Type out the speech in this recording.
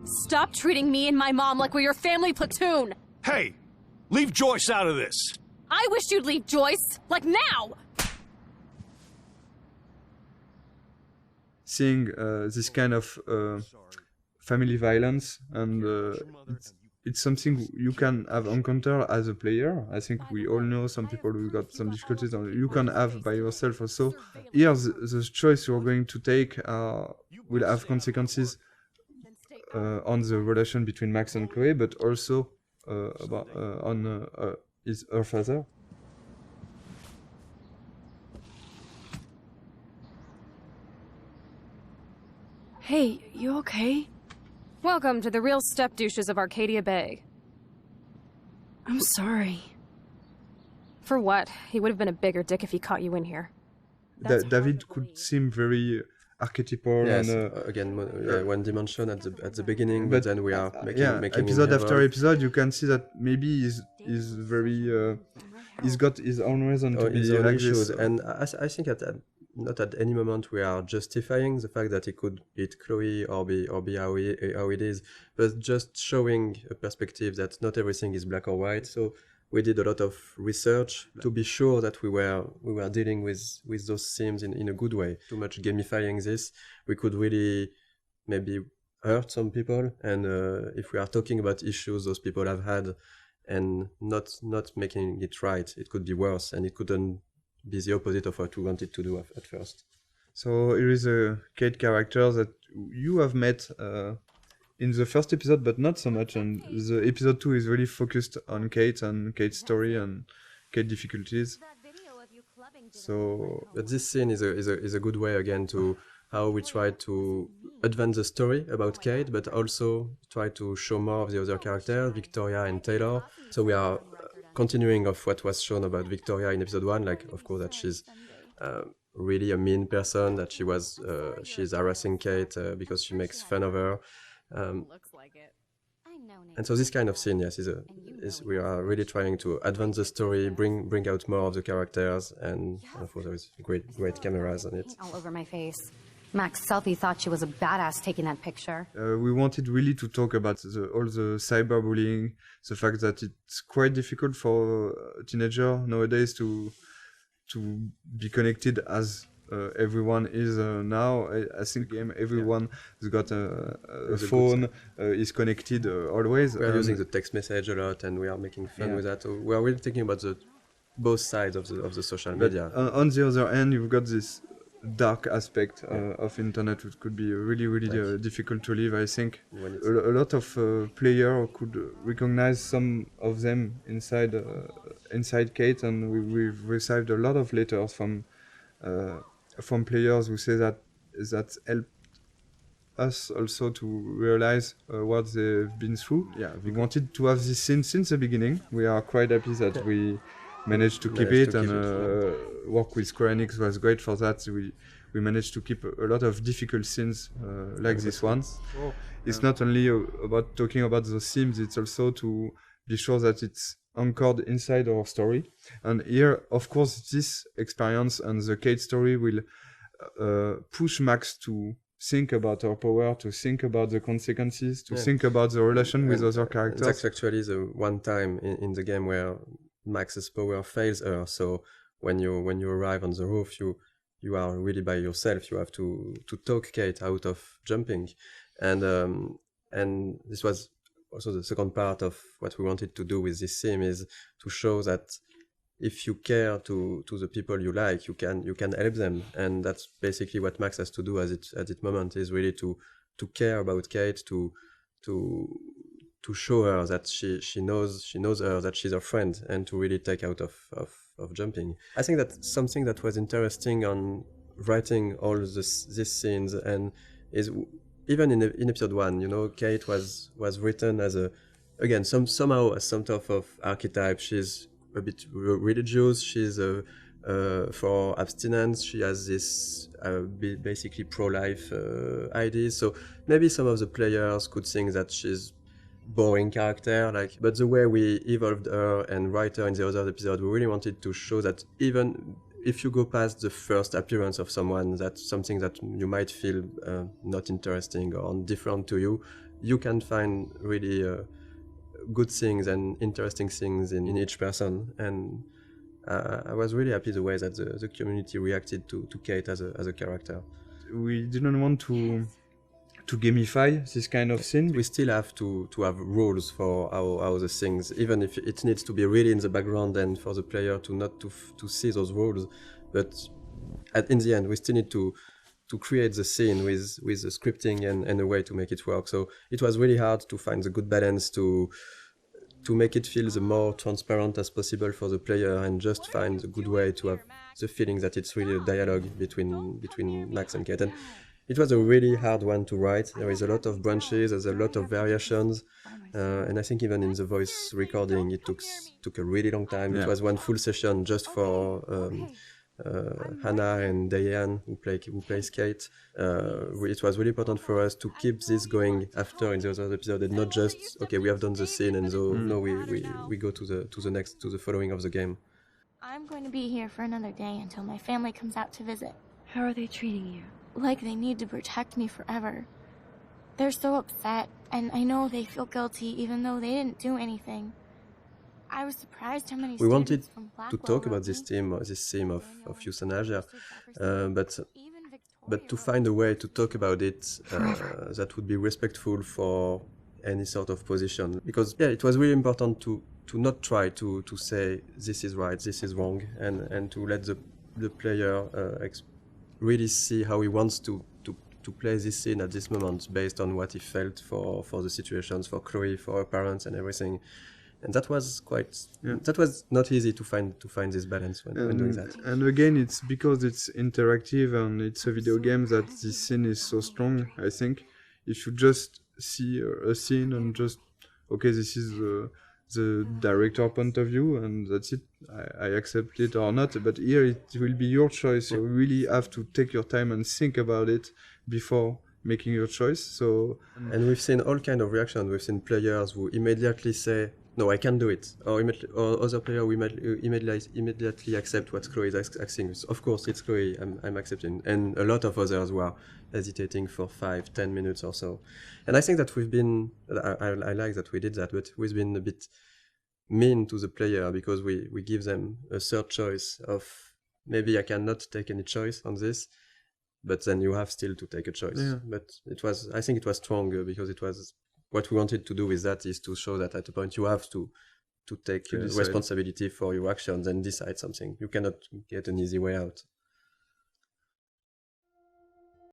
Stop treating me and my mom like we're your family platoon! Hey! Leave Joyce out of this! I wish you'd leave Joyce! Like now! Seeing this kind of family violence, and it's something you can have encountered as a player. I think we all know some people who got some difficulties, and you can have by yourself also. Here, the choice you're going to take will have consequences on the relation between Max and Chloe, but also on her father. Hey, you okay? Welcome to the real step douches of Arcadia Bay. I'm sorry. For what? He would have been a bigger dick if he caught you in here. David could seem very archetypal. Yes, and, again, one dimension at the beginning, but then we are making episode him after episode, you can see that maybe he's very he's got his own reason to be his own like issues, this. and I think not at any moment we are justifying the fact that he could hit Chloe or be how it is, but just showing a perspective that not everything is black or white. So we did a lot of research to be sure that we were dealing with those themes in a good way. Too much gamifying this, we could really maybe hurt some people, and if we are talking about issues those people have had and not making it right, it could be worse, and it couldn't be the opposite of what we wanted to do at first. So here is a Kate character that you have met in the first episode, but not so much. And the episode 2 is really focused on Kate and Kate's story and Kate's difficulties. So, but this scene is a good way again to how we try to advance the story about Kate, but also try to show more of the other characters, Victoria and Taylor. So we are continuing of what was shown about Victoria in episode 1, like of course that she's really a mean person, that she's harassing Kate because she makes fun of her. And so this kind of scene, yes, is we are really trying to advance the story, bring out more of the characters, and of course there is great cameras on it. All over my face. Max Selfie thought she was a badass taking that picture. We wanted really to talk about all the cyberbullying, the fact that it's quite difficult for a teenager nowadays to be connected as everyone is now. I think everyone has got a phone, is connected always. We are using the text message a lot, and we are making fun with that. So we are really thinking about both sides of the social media. On the other hand, you've got this dark aspect of internet, which could be really difficult to live. I think a lot of players could recognize some of them inside Kate, and we've received a lot of letters from players who say that helped us also to realize what they've been through. Yeah, we wanted to have this scene since the beginning. We are quite happy that we managed to keep it, and work with Square Enix was great for that. We managed to keep a lot of difficult scenes like this one. It's not only about talking about those themes, it's also to be sure that it's anchored inside our story. And here, of course, this experience and the Kate story will push Max to think about her power, to think about the consequences, to think about the relation with other characters. That's actually the one time in the game where Max's power fails her. So when you arrive on the roof, you are really by yourself. You have to talk Kate out of jumping, and this was also the second part of what we wanted to do with this theme, is to show that if you care to the people you like, you can help them, and that's basically what Max has to do at this moment, is really to care about Kate, to show her that she knows her, that she's her friend, and to really take out of jumping. I think that's something that was interesting on writing all these scenes, and is even in episode 1, Kate was written as somehow as some type of archetype. She's a bit religious. She's for abstinence. She has this basically pro-life ideas. So maybe some of the players could think that she's boring character, but the way we evolved her and write her in the other episode, we really wanted to show that even if you go past the first appearance of someone, that's something that you might feel not interesting or different to you, you can find really good things and interesting things in each person. And I was really happy the way that the community reacted to Kate as a character. We didn't want to gamify this kind of thing. We still have to have rules for how the things, even if it needs to be really in the background and for the player to not to see those rules. But in the end, we still need to create the scene with the scripting and a way to make it work. So it was really hard to find the good balance to make it feel the more transparent as possible for the player and just find a good way to have the feeling that it's really a dialogue between Max and Kate. And it was a really hard one to write. There is a lot of branches, there's a lot of variations, and I think even in the voice recording it took a really long time. It was one full session just for Hannah and Diane who plays Kate. It was really important for us to keep this going after in the other episode and not just okay, we have done the scene and so no, we go to the following of the game. I'm going to be here for another day until my family comes out to visit. How are they treating you? Like they need to protect me forever. They're so upset, and I know they feel guilty even though they didn't do anything. I was surprised how many we wanted from to talk about this theme of euthanasia, but to find a way to talk about it that would be respectful for any sort of position. Because it was really important to not try to say this is right, this is wrong, and to let the player really see how he wants to play this scene at this moment based on what he felt for the situations, for Chloe, for her parents and everything. And that was that was not easy to find this balance when doing that. And again, it's because it's interactive and it's a video game that this scene is so strong, I think. If you just see a scene and just, okay, this is the director point of view and that's it, I accept it or not, but here it will be your choice. You really have to take your time and think about it before making your choice. So and we've seen all kind of reactions. We've seen players who immediately say, no, I can't do it, or other players who immediately accept what Chloe is asking. Of course, it's Chloe, I'm accepting, and a lot of others who are hesitating for 5-10 minutes or so. And I think that we've been, I like that we did that, but we've been a bit mean to the player because we give them a third choice of maybe I cannot take any choice on this, but then you have still to take a choice. Yeah. But I think it was stronger because it was, what we wanted to do with that is to show that at a point you have to take responsibility for your actions and decide something. You cannot get an easy way out.